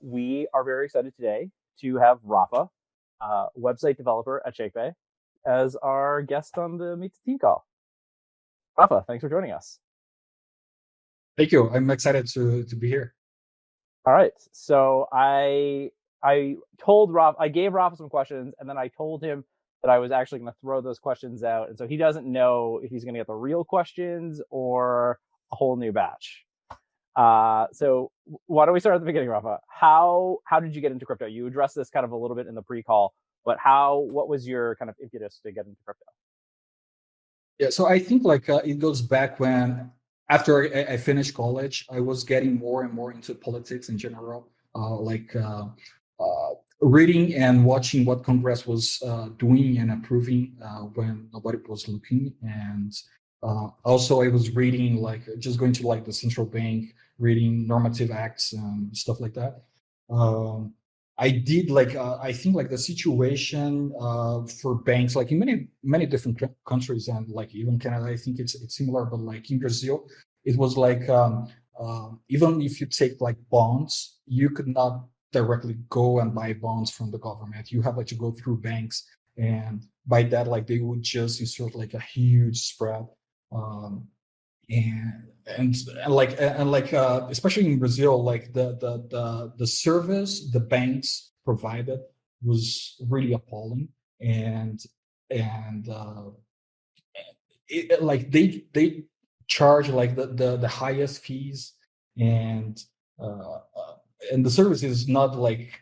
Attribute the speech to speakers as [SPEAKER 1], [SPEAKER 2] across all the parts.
[SPEAKER 1] we are very excited today to have Rafa, website developer at Shakepay, as our guest on the Meet the Team call. Rafa, thanks for joining us.
[SPEAKER 2] Thank you. I'm excited to be here.
[SPEAKER 1] All right. So I gave Rafa some questions, and then I told him that I was actually going to throw those questions out, and so he doesn't know if he's going to get the real questions or a whole new batch. So why don't we start at the beginning, Rafa? How did you get into crypto? You addressed this kind of a little bit in the pre-call, but what was your kind of impetus to get into crypto?
[SPEAKER 2] Yeah, so I think it goes back when after I finished college, I was getting more and more into politics in general, reading and watching what Congress was doing and approving when nobody was looking. And also I was reading, just going to the central bank, reading normative acts and stuff like that. I did I think the situation for banks, in many different countries and even Canada, I think it's similar, but in Brazil, it was even if you take bonds, you could not directly go and buy bonds from the government. You have to go through banks, and by that they would just insert a huge spread. Especially in Brazil, the service the banks provided was really appalling, and they charge the highest fees, and the service is not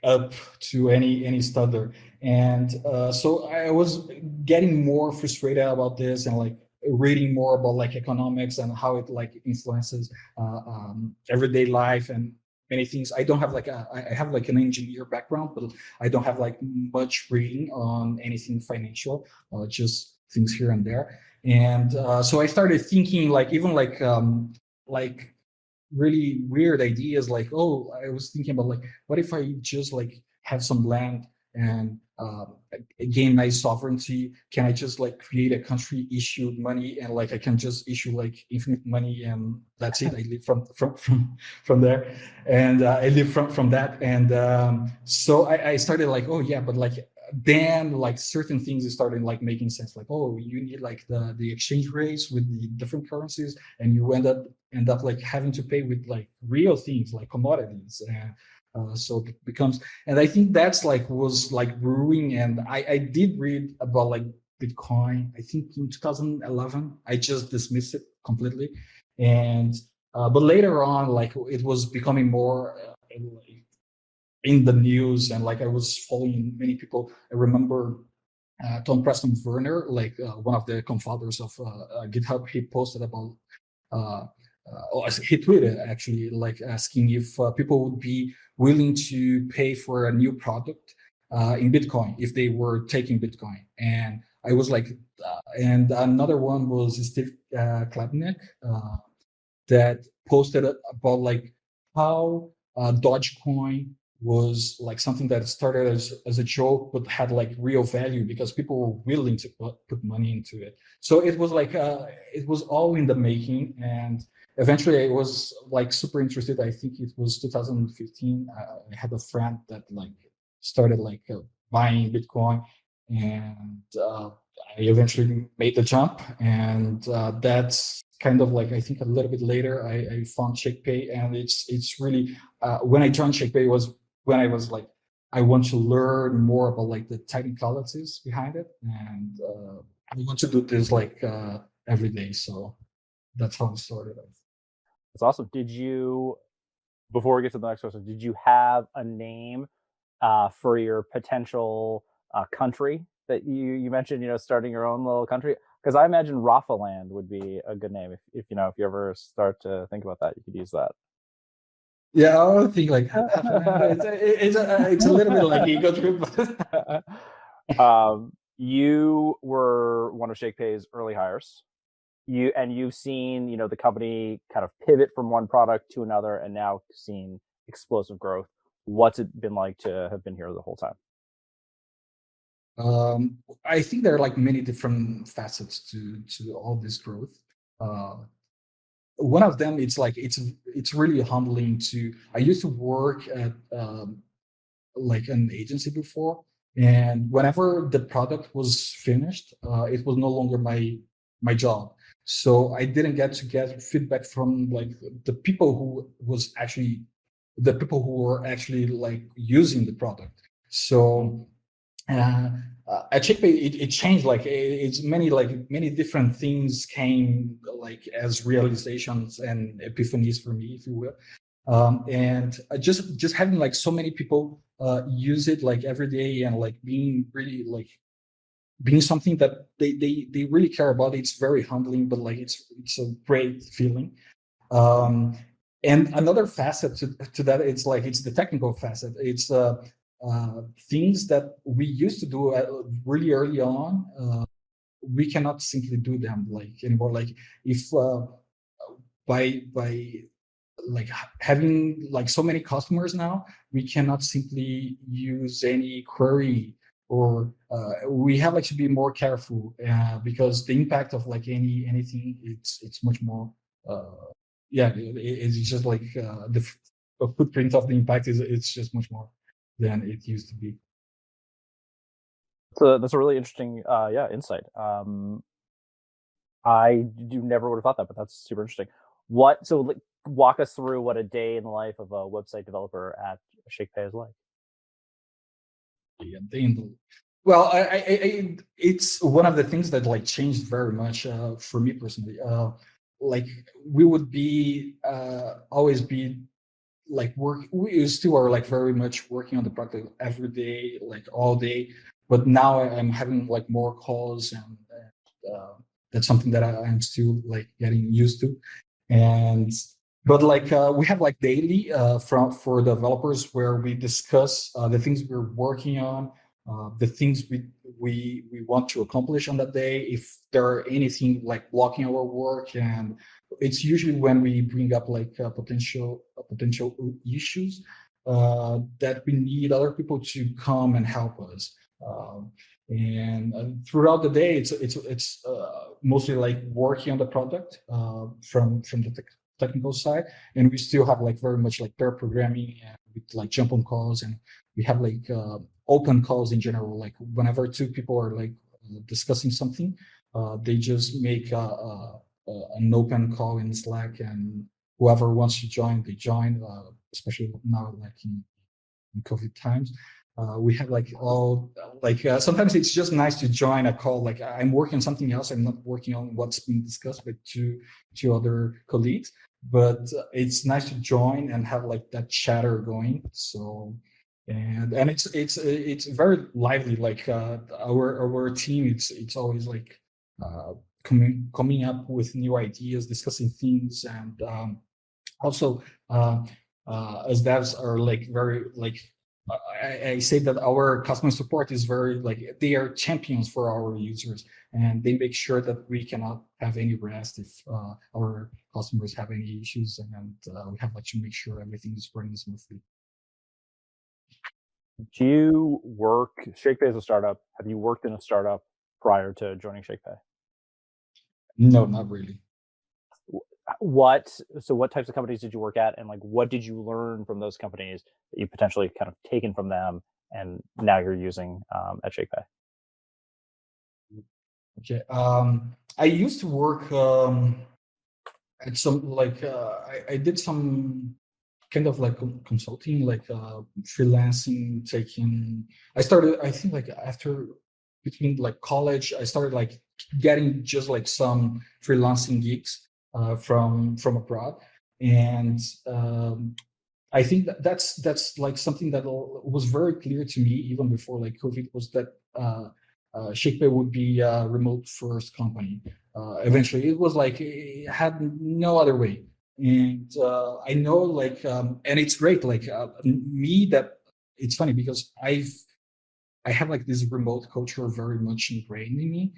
[SPEAKER 2] up to any standard. And so I was getting more frustrated about this, and reading more about economics and how it influences everyday life and many things. I don't have I have an engineer background, but I don't have much reading on anything financial, just things here and there. And so I started thinking even really weird ideas, I was thinking about what if I just have some land and gain nice sovereignty? Can I just create a country, issue money, and I can just issue infinite money, and that's it. I live from there, and I live from that. And so I started oh yeah, but then certain things started making sense. Oh, you need the exchange rates with the different currencies, and you end up having to pay with real things like commodities. And so it becomes, and I think that's was brewing. And I did read about Bitcoin, I think in 2011. I just dismissed it completely. And but later on, it was becoming more in the news, and I was following many people. I remember Tom Preston Werner, one of the co-founders of GitHub. He posted about he tweeted actually asking if people would be willing to pay for a new product in Bitcoin if they were taking Bitcoin. And I was and another one was Steve Klabnik that posted about how Dogecoin was something that started as a joke, but had real value because people were willing to put money into it. So it was it was all in the making. And eventually I was super interested. I think it was 2015. I had a friend that started buying Bitcoin, and I eventually made the jump. And that's kind of I think a little bit later I found Shakepay. And it's really when I joined Shakepay was when I was I want to learn more about the technicalities behind it, and I want to do this every day. So that's how it started.
[SPEAKER 1] That's awesome. Before we get to the next question, did you have a name for your potential country that you mentioned? Starting your own little country, because I imagine Rafa Land would be a good name. If you ever start to think about that, you could use that.
[SPEAKER 2] Yeah, I would think it's a little bit ego trip.
[SPEAKER 1] You were one of Shakepay's early hires. You've seen the company kind of pivot from one product to another, and now seen explosive growth. What's it been like to have been here the whole time?
[SPEAKER 2] I think there are many different facets to all this growth. one of them, it's like it's really humbling to. I used to work at like an agency before, and whenever the product was finished, it was no longer my job. So I didn't get feedback from like the people who was actually the people who were actually like using the product. So uh, at Shakepay, it changed. Like it's many different things came like as realizations and epiphanies for me, if you will. And just having like so many people use it like every day, and like being really like being something that they really care about. It's very humbling, but like it's a great feeling. Um, and another facet to that, it's the technical facet. It's things that we used to do really early on. We cannot simply do them like anymore. Like if by like having like so many customers now, we cannot simply use any query, or we have like to be more careful because the impact of like anything, it's much more yeah, it's just like the footprint of the impact is it's just much more than it used to be.
[SPEAKER 1] So that's a really interesting, insight. I do never would have thought that, but that's super interesting. What so like walk us through what a day in the life of a website developer at Shakepay is like.
[SPEAKER 2] Yeah, well, it's one of the things that like changed very much for me personally. Like we would be always be like we still are like very much working on the product every day, like all day. But now I'm having like more calls, and that's something that I'm still like getting used to. And but like we have like daily from for developers where we discuss the things we're working on, the things we want to accomplish on that day, if there are anything like blocking our work. And it's usually when we bring up like potential issues that we need other people to come and help us. And throughout the day, it's mostly like working on the product from the technical side, and we still have like very much like pair programming, and with like jump on calls, and we have like open calls in general. Like whenever two people are like discussing something, they just make an open call in Slack, and whoever wants to join, they join. Especially now, like in COVID times, we have like all like sometimes it's just nice to join a call. Like I'm working on something else, I'm not working on what's being discussed with two other colleagues, but it's nice to join and have like that chatter going. So and it's very lively. Like our team, it's always like coming up with new ideas, discussing things. And also as devs are like very like I say that our customer support is very like they are champions for our users, and they make sure that we cannot have any rest if our customers have any issues, and we have like to make sure everything is running smoothly.
[SPEAKER 1] Do you work Shakepay is a startup? Have you worked in a startup prior to joining Shakepay?
[SPEAKER 2] No, not really.
[SPEAKER 1] What types of companies did you work at, and like what did you learn from those companies that you potentially kind of taken from them and now you're using at Shakepay?
[SPEAKER 2] Okay. I used to work at some like I did some kind of like consulting, like freelancing, taking. I started, I think, like after between like college, I started like getting just like some freelancing gigs from abroad, and I think that's like something that was very clear to me even before like COVID, was that Shakepay would be a remote first company. Eventually, it was like it had no other way. And I know like and it's great like me that it's funny because I have like this remote culture very much ingrained in me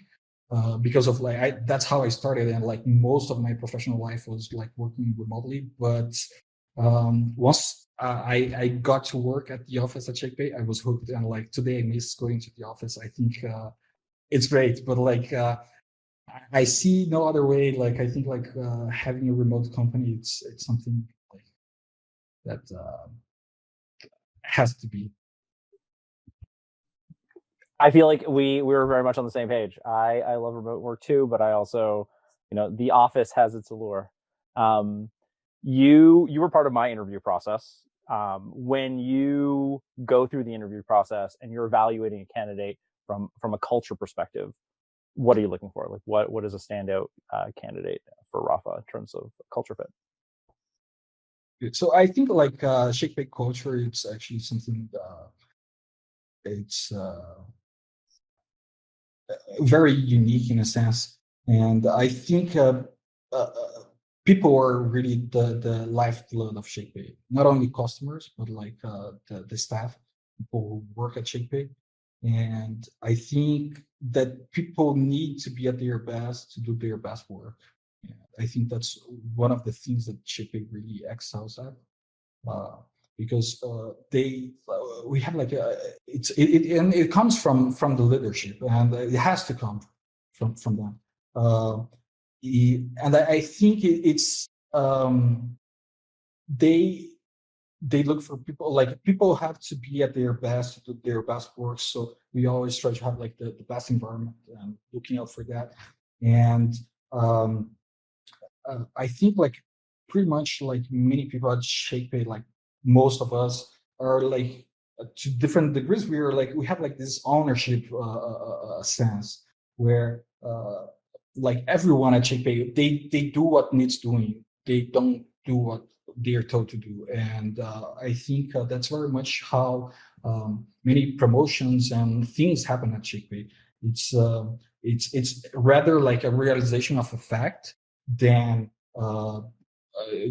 [SPEAKER 2] because of like that's how I started, and like most of my professional life was like working remotely. But once I got to work at the office at Shakepay, I was hooked, and like today I miss going to the office. I think it's great, but like I see no other way. Like I think like having a remote company, it's something like that has to be.
[SPEAKER 1] I feel like we were very much on the same page. I love remote work too, but I also, the office has its allure. Um, you were part of my interview process. When you go through the interview process and you're evaluating a candidate from a culture perspective, what are you looking for? Like what is a standout candidate for Rafa in terms of culture fit?
[SPEAKER 2] So I think like Shakepay culture, it's actually something it's very unique in a sense, and I think uh, people are really the lifeblood of Shakepay. Not only customers, but like the staff, people who work at Shakepay. And I think that people need to be at their best to do their best work. And I think that's one of the things that Shakepay really excels at. Uh, because we have like and it comes from the leadership, and it has to come from them. And I think it's they look for people, like people have to be at their best to do their best work. So we always try to have like the best environment and looking out for that. And um, I think like pretty much like many people at Shakepay, like most of us are like to different degrees. We have like this ownership sense where like everyone at Shakepay, they do what needs doing. They don't do what they're told to do, and I think that's very much how many promotions and things happen at Shakepay. It's rather like a realization of a fact than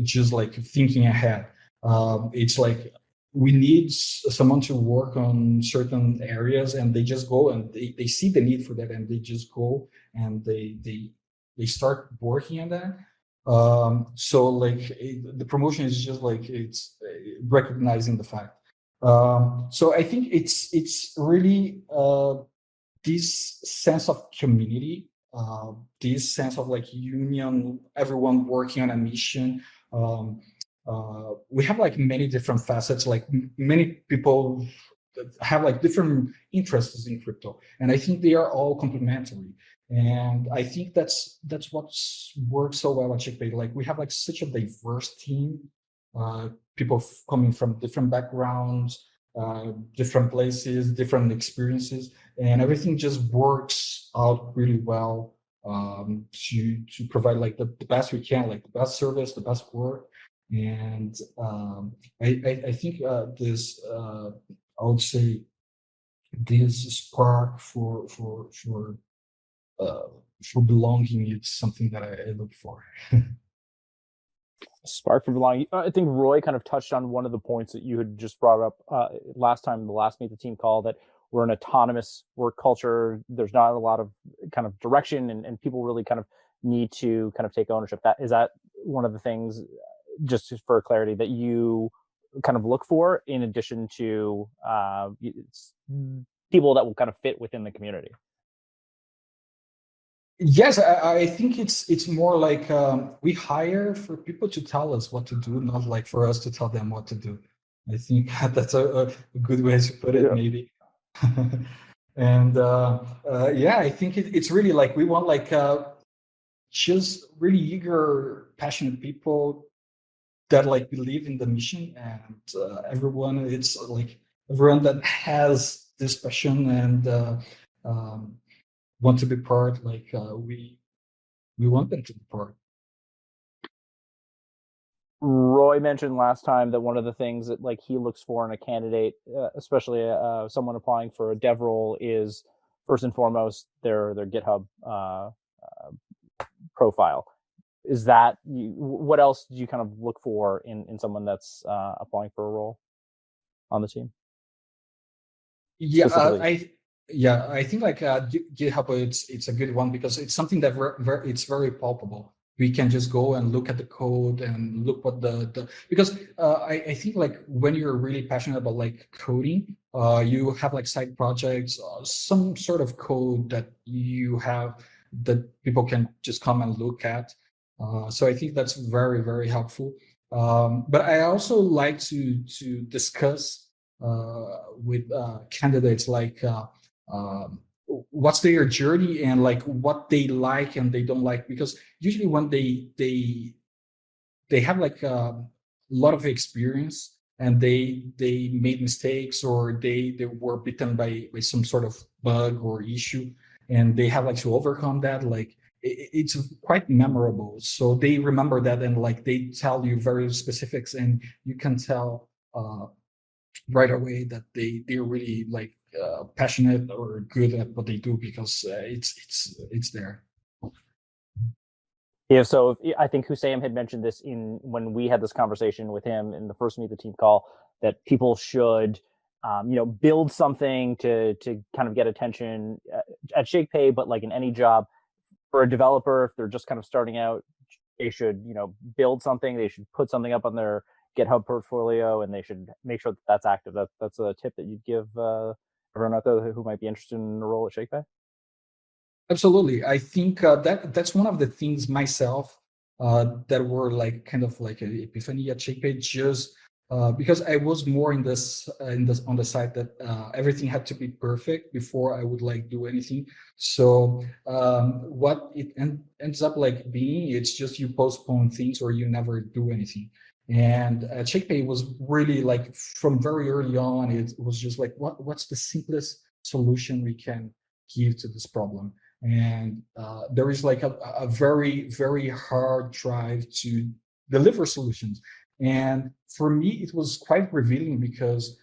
[SPEAKER 2] just like thinking ahead. It's like we need someone to work on certain areas, and they just go and they see the need for that, and they just go and they start working on that. So like the promotion is just like it's recognizing the fact. So I think it's really this sense of community, this sense of like union, everyone working on a mission. Um, we have like many different facets, like many people have like different interests in crypto, and I think they are all complementary. And I think that's what works so well at Shakepay. Like we have like such a diverse team, people coming from different backgrounds, different places, different experiences, and everything just works out really well to provide like the best we can, like the best service, the best work. And I think this I would say this spark uh, for belonging is something that I look for.
[SPEAKER 1] Spark for belonging. I think Roy kind of touched on one of the points that you had just brought up last time, the last Meet the Team call, that we're an autonomous work culture. There's not a lot of kind of direction, and people really kind of need to kind of take ownership. That one of the things, just for clarity, that you kind of look for in addition to people that will kind of fit within the community.
[SPEAKER 2] Yes, I think it's more like we hire for people to tell us what to do, not like for us to tell them what to do. I think that's a good way to put it,
[SPEAKER 1] Yeah.
[SPEAKER 2] maybe. And yeah, I think it's really like we want like just really eager, passionate people that like believe in the mission, and everyone. It's like everyone that has this passion and um, want to be part. Like we want them to be part.
[SPEAKER 1] Roy mentioned last time that one of the things that like he looks for in a candidate, especially someone applying for a dev role, is first and foremost their GitHub profile. Is that what else do you kind of look for in someone that's applying for a role on the team?
[SPEAKER 2] Yeah, I think like GitHub, it's a good one because it's something that it's very palpable. We can just go and look at the code and look what the because I think like when you're really passionate about like coding, you have like side projects, some sort of code that you have that people can just come and look at. So I think that's very, very helpful. But I also like to discuss with candidates like what's their journey and like what they like and they don't like, because usually when they have like a lot of experience and they made mistakes, or they were bitten by some sort of bug or issue, and they have like to overcome that, like it's quite memorable. So they remember that, and like they tell you very specifics, and you can tell right away that they're really like passionate or good at what they do, because it's there.
[SPEAKER 1] Yeah, so I think Hussein had mentioned this when we had this conversation with him in the first Meet the Team call, that people should, build something to kind of get attention at Shakepay, but like in any job. For a developer, if they're just kind of starting out, they should, build something. They should put something up on their GitHub portfolio, and they should make sure that that's active. That's a tip that you'd give everyone out there who might be interested in a role at Shakepay.
[SPEAKER 2] Absolutely. I think that's one of the things myself that were like kind of like an epiphany at Shakepay, just because I was more in this on the side that everything had to be perfect before I would like do anything. So what it ends up like being, it's just you postpone things or you never do anything. And Shakepay was really like from very early on, it was just like what's the simplest solution we can give to this problem. And there is like a very, very hard drive to deliver solutions. And for me, it was quite revealing, because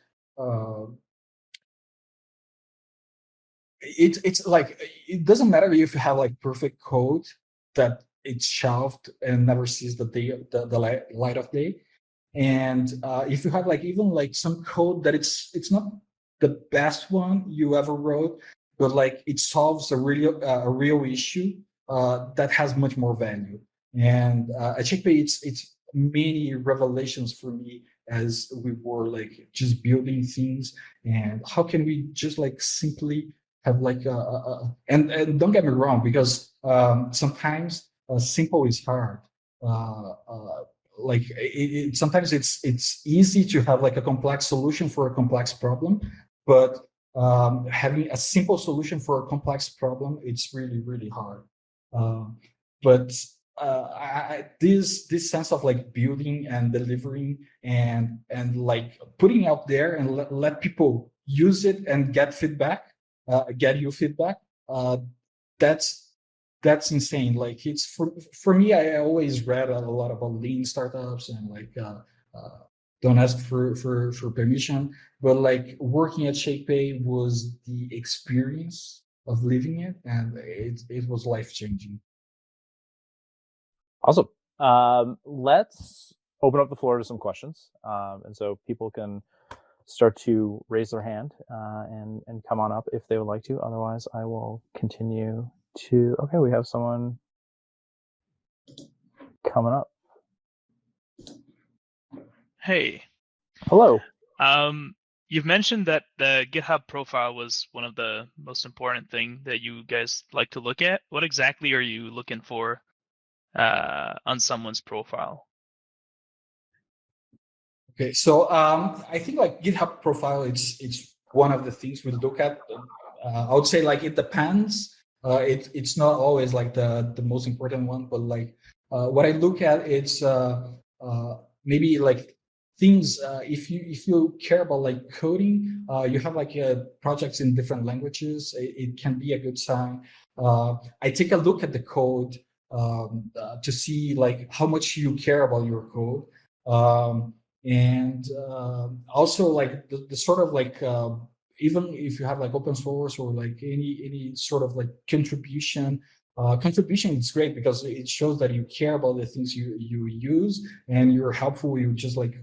[SPEAKER 2] it's like, it doesn't matter if you have like perfect code that it's shelved and never sees the light of day. And if you have like even like some code that it's not the best one you ever wrote, but like it solves a real issue that has much more value. And at Shakepay, it's many revelations for me as we were like just building things, and how can we just like simply have like and don't get me wrong, because sometimes simple is hard. Like sometimes it's easy to have like a complex solution for a complex problem, but having a simple solution for a complex problem, it's really, really hard. But this sense of like building and delivering and like putting out there and let people use it and get feedback, get you feedback, that's insane. Like it's for me, I always read a lot about lean startups and like don't ask for permission, but like working at Shakepay was the experience of living it, and it was life-changing.
[SPEAKER 1] Awesome. Let's open up the floor to some questions, and so people can start to raise their hand and come on up if they would like to. Otherwise, I will continue to. Okay, we have someone coming up.
[SPEAKER 3] Hey.
[SPEAKER 1] Hello.
[SPEAKER 3] You've mentioned that the GitHub profile was one of the most important thing that you guys like to look at. What exactly are you looking for on someone's profile?
[SPEAKER 2] Okay, so I think like GitHub profile, it's one of the things we look at. I would say like it depends. It's not always like the most important one, but like what I look at, it's maybe like things. If you care about like coding, you have like projects in different languages. It can be a good sign. I take a look at the code to see like how much you care about your code. And also like the sort of like even if you have like open source or like any sort of like contribution is great, because it shows that you care about the things you use and you're helpful. You just like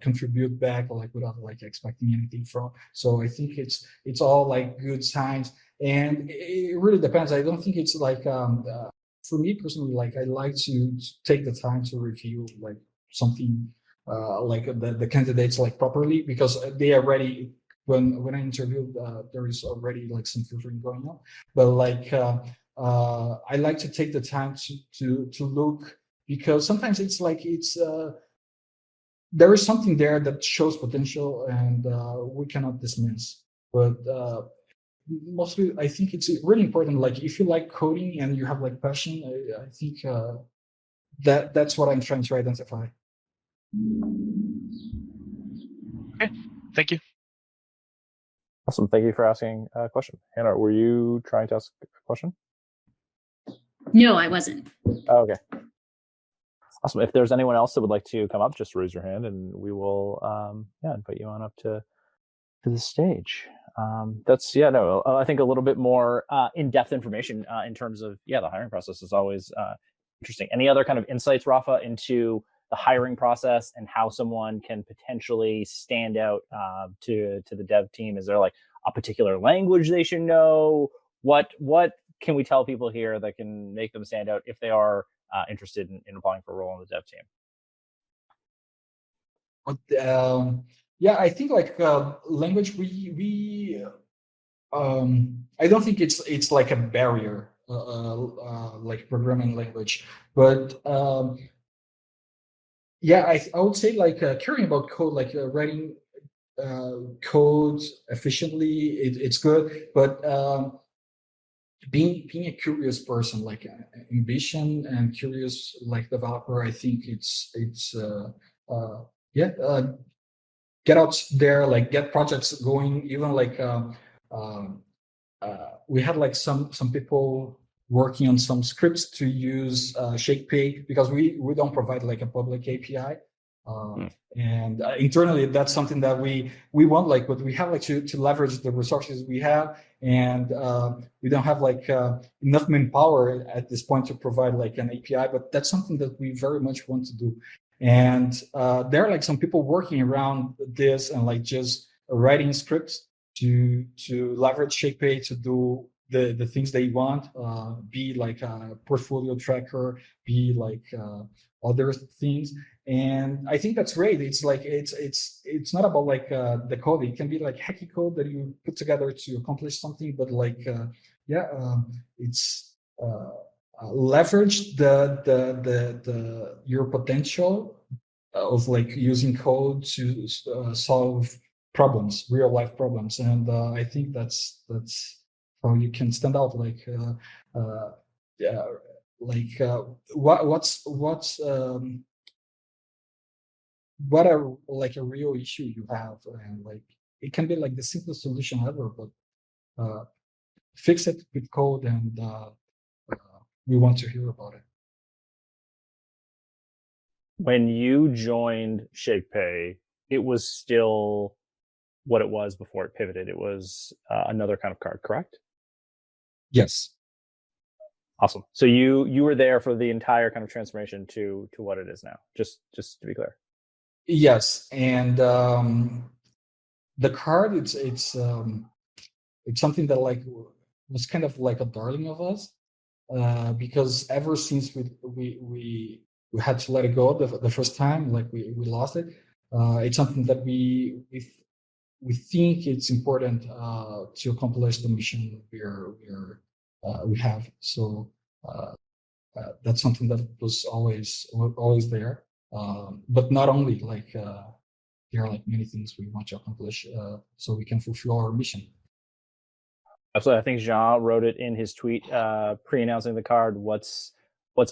[SPEAKER 2] contribute back like without like expecting anything from. So I think it's all like good signs, and it really depends. I don't think it's like for me personally, like I like to take the time to review like something like the candidates like properly, because they already when I interviewed there is already like some filtering going on, but like I like to take the time to look, because sometimes it's like there is something there that shows potential, and we cannot dismiss. But mostly, I think it's really important. Like if you like coding and you have like passion, I think that's what I'm trying to identify.
[SPEAKER 3] Okay, thank you.
[SPEAKER 1] Awesome. Thank you for asking a question. Hannah, were you trying to ask a question?
[SPEAKER 4] No, I wasn't.
[SPEAKER 1] Oh, okay. Awesome. If there's anyone else that would like to come up, just raise your hand and we will invite you on up to the stage. I think a little bit more in-depth information in terms of the hiring process is always interesting. Any other kind of insights, Rafa, into the hiring process and how someone can potentially stand out to the dev team? Is there like a particular language they should know? What can we tell people here that can make them stand out if they are interested in applying for a role on the dev team?
[SPEAKER 2] I think like language, I don't think it's like a barrier, like programming language, but I would say like caring about code, like writing code efficiently, it's good, but being a curious person, like ambition and curious like developer, I think it's get out there, like get projects going. Even like we had like some people working on some scripts to use Shakepay, because we don't provide like a public API. And internally, that's something that we want, like, but we have like to leverage the resources we have, and we don't have like enough manpower at this point to provide like an API, but that's something that we very much want to do. And there are like some people working around this and like just writing scripts to leverage Shakepay to do the things they want, be like a portfolio tracker, be like other things. And I think that's great. It's like it's not about like the code. It can be like hacky code that you put together to accomplish something, but like it's leverage the your potential of like using code to solve problems, real life problems. And I think that's how you can stand out. Like what are like a real issue you have, and like it can be like the simplest solution ever, but fix it with code, and we want to hear about it.
[SPEAKER 1] When you joined Shakepay, it was still what it was before it pivoted. It was another kind of card, correct?
[SPEAKER 2] Yes.
[SPEAKER 1] Awesome. So you were there for the entire kind of transformation to what it is now. Just to be clear.
[SPEAKER 2] Yes, and the card, it's something that like was kind of like a darling of us, because ever since we had to let it go the first time, like we lost it. It's something that we think it's important to accomplish the mission we have. So that's something that was always there. But not only, like there are like many things we want to accomplish so we can fulfill our mission.
[SPEAKER 1] Absolutely. I think Jean wrote it in his tweet pre-announcing the card. What's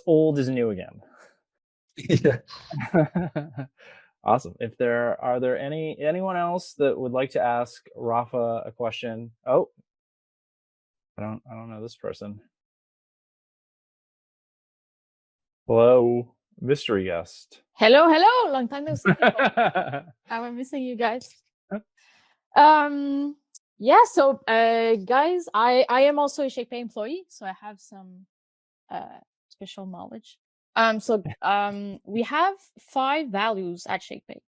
[SPEAKER 1] old is new again.
[SPEAKER 2] Yeah.
[SPEAKER 1] Awesome. If are there anyone else that would like to ask Rafa a question? Oh, I don't know this person. Hello, mystery guest.
[SPEAKER 5] Hello, long time no see. I'm missing you guys. So guys, I am also a Shakepay employee, so I have some special knowledge. We have 5 values at Shakepay.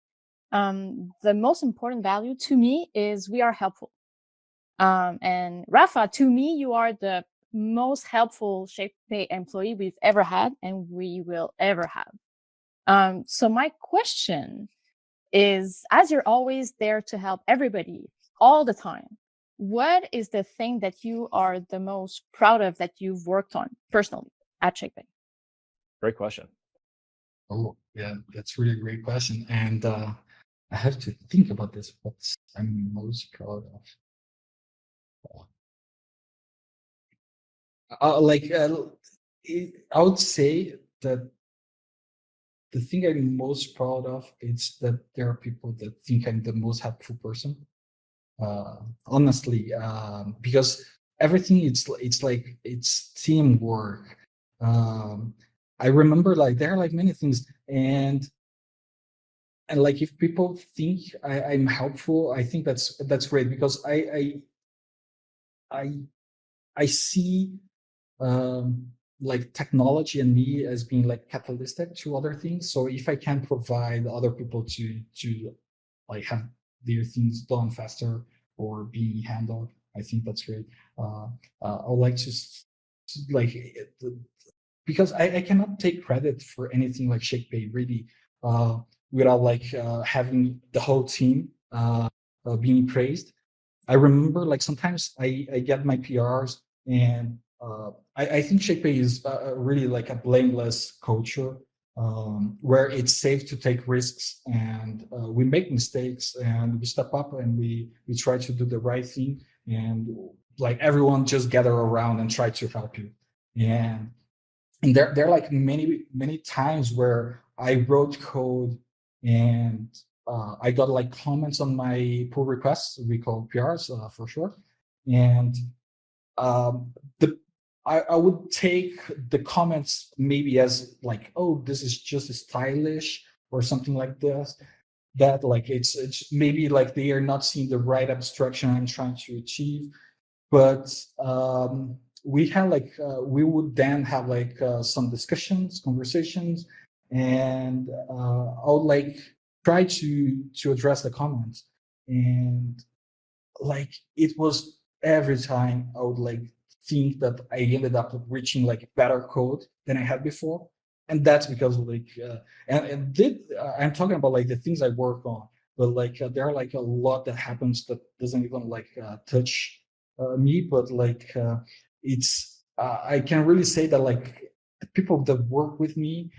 [SPEAKER 5] The most important value to me is we are helpful. And Rafa, to me, you are the most helpful Shakepay employee we've ever had and we will ever have. So my question is, as you're always there to help everybody all the time, what is the thing that you are the most proud of that you've worked on personally at Shakepay?
[SPEAKER 1] Great question.
[SPEAKER 2] Oh, yeah, that's really a great question. And I have to think about this. What I'm most proud of. I would say that the thing I'm most proud of is that there are people that think I'm the most helpful person. Honestly, because everything it's teamwork. I remember like there are like many things, and like if people think I'm helpful, I think that's great, because I see like technology and me as being like catalytic to other things. So if I can provide other people to like have their things done faster or being handled, I think that's great. I would like to like because I cannot take credit for anything like Shakepay really without like having the whole team being praised. I remember like sometimes I get my PRs, and I think Shakepay is really like a blameless culture where it's safe to take risks, and we make mistakes and we step up and we try to do the right thing, and like everyone just gather around and try to help you. And there are like many times where I wrote code and I got like comments on my pull requests, we call PRs for short. And I would take the comments maybe as like, oh, this is just stylish or something like this. That like it's maybe like they are not seeing the right abstraction I'm trying to achieve. But we had like we would then have like some conversations, and I would like try to address the comments, and like it was every time I would like think that I ended up reaching like better code than I had before, and that's because like I'm talking about like the things I work on, but like there are like a lot that happens that doesn't even like touch me, but like it's I can really say that like the people that work with me,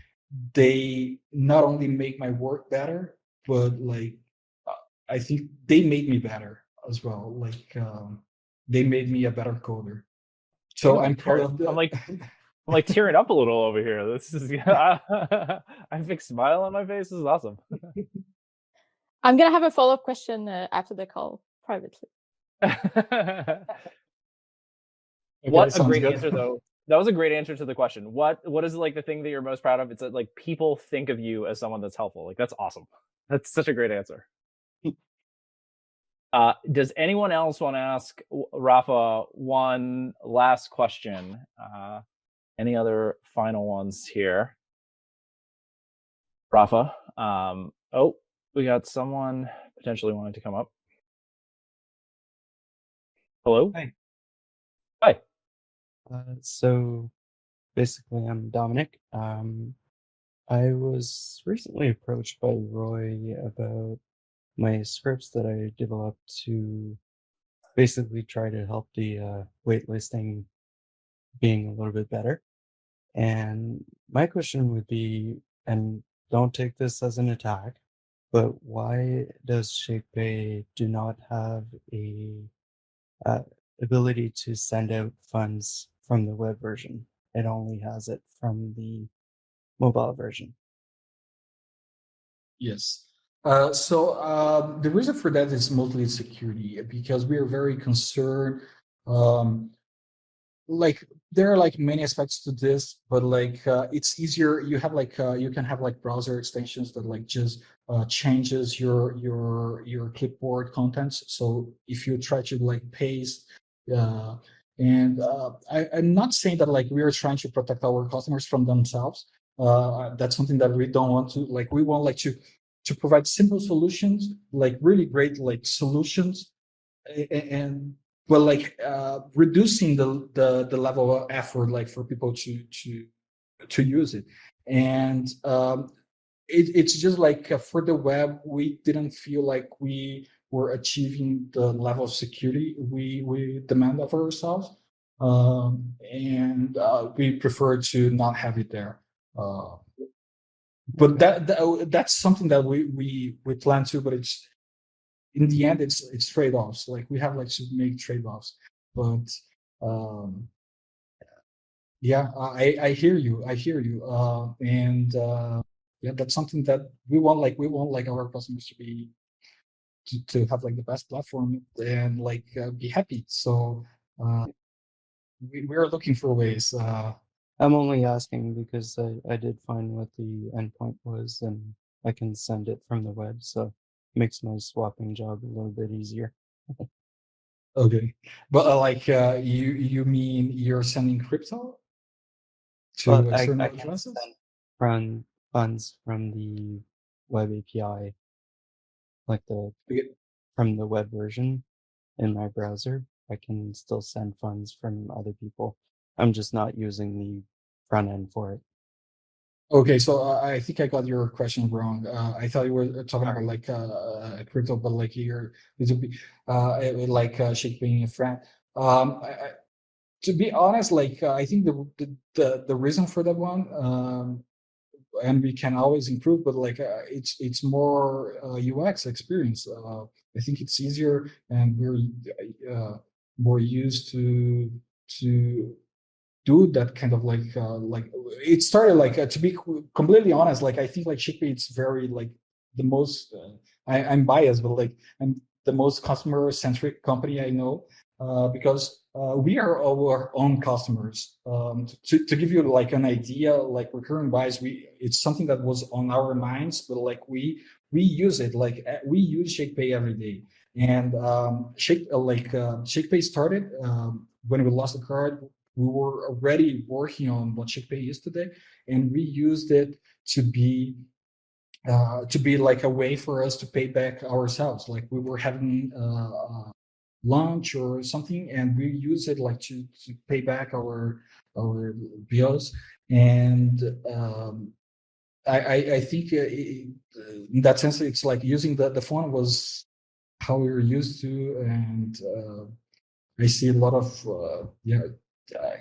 [SPEAKER 2] they not only make my work better, but like I think they made me better as well. Like they made me a better coder. So I'm proud of that.
[SPEAKER 1] I'm like tearing up a little over here. This is I have a big smile on my face. This is awesome.
[SPEAKER 5] I'm gonna have a follow-up question after the call privately.
[SPEAKER 1] What a great answer though. That was a great answer to the question. What is like the thing that you're most proud of? It's that like people think of you as someone that's helpful. Like that's awesome. That's such a great answer. Does anyone else want to ask Rafa one last question? Any other final ones here? Rafa. Oh, we got someone potentially wanting to come up. Hello?
[SPEAKER 6] Hi.
[SPEAKER 1] Hi.
[SPEAKER 6] So basically, I'm Dominic. I was recently approached by Roy about my scripts that I developed to basically try to help the waitlisting being a little bit better. And my question would be, and don't take this as an attack, but why does Shakepay do not have a ability to send out funds from the web version? It only has it from the mobile version.
[SPEAKER 2] Yes. So the reason for that is mostly security, because we are very concerned. Like there are like many aspects to this, but like it's easier. You have like you can have like browser extensions that like just changes your clipboard contents. So if you try to like paste, and I'm not saying that like we are trying to protect our customers from themselves. That's something that we don't want to like. We want like to provide simple solutions, like really great like solutions, and but like reducing the level of effort like for people to use it. And it's just like for the web, we didn't feel like we we're achieving the level of security we demand of ourselves, and we prefer to not have it there. But that's something that we plan to, but it's in the end it's trade-offs. Like we have like to make trade-offs, but yeah, I hear you, and yeah, that's something that we want. Like we want like our customers to be to have like the best platform and like be happy. So we are looking for ways.
[SPEAKER 6] I'm only asking because I did find what the endpoint was, and I can send it from the web, so it makes my swapping job a little bit easier.
[SPEAKER 2] Okay, but like you mean you're sending crypto to
[SPEAKER 6] Well, I
[SPEAKER 2] external
[SPEAKER 6] can
[SPEAKER 2] addresses?
[SPEAKER 6] send funds from the web API, like from the web version in my browser. I can still send funds from other people. I'm just not using the front end for it.
[SPEAKER 2] Okay, so I think I got your question wrong. I thought you were talking about like crypto, but like here, like Shakepay a friend. To be honest, like I think the reason for that one, and we can always improve, but like it's more UX experience. I think it's easier, and we're more used to do that kind of like it started like to be completely honest, like I think like Shakepay it's very like the most I'm biased, but like I'm the most customer centric company I know, because we are our own customers. To give you like an idea, like recurring buys, it's something that was on our minds, but like we use it, like we use Shakepay every day. And Shakepay started when we lost the card. We were already working on what Shakepay is today, and we used it to be like a way for us to pay back ourselves. Like we were having lunch or something, and we use it like to pay back our bills. And I think in that sense, it's like using the phone was how we were used to, and I see a lot of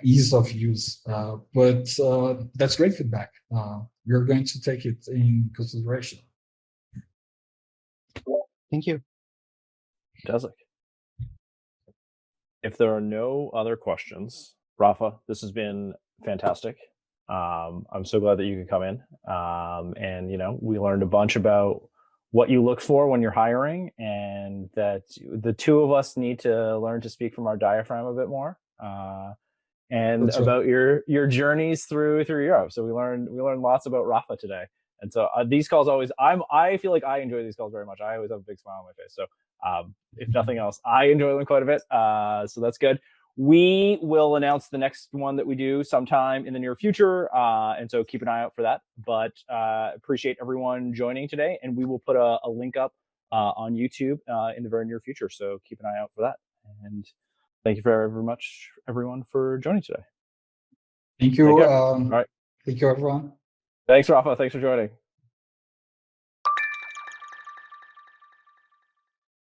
[SPEAKER 2] ease of use, but that's great feedback. We're going to take it in consideration.
[SPEAKER 6] Thank you.
[SPEAKER 1] Fantastic. If there are no other questions, Rafa, this has been fantastic. I'm so glad that you could come in, and we learned a bunch about what you look for when you're hiring, and that the two of us need to learn to speak from our diaphragm a bit more. And
[SPEAKER 2] That's
[SPEAKER 1] about your journeys through Europe. So we learned lots about Rafa today. And so these calls I feel like I enjoy these calls very much. I always have a big smile on my face. So if nothing else, I enjoy them quite a bit. So that's good. We will announce the next one that we do sometime in the near future. And so keep an eye out for that. But appreciate everyone joining today. And we will put a link up on YouTube in the very near future. So keep an eye out for that. And thank you very much, everyone, for joining today.
[SPEAKER 2] Thank you.
[SPEAKER 1] All right.
[SPEAKER 2] Thank you, everyone.
[SPEAKER 1] Thanks, Rafa. Thanks for joining.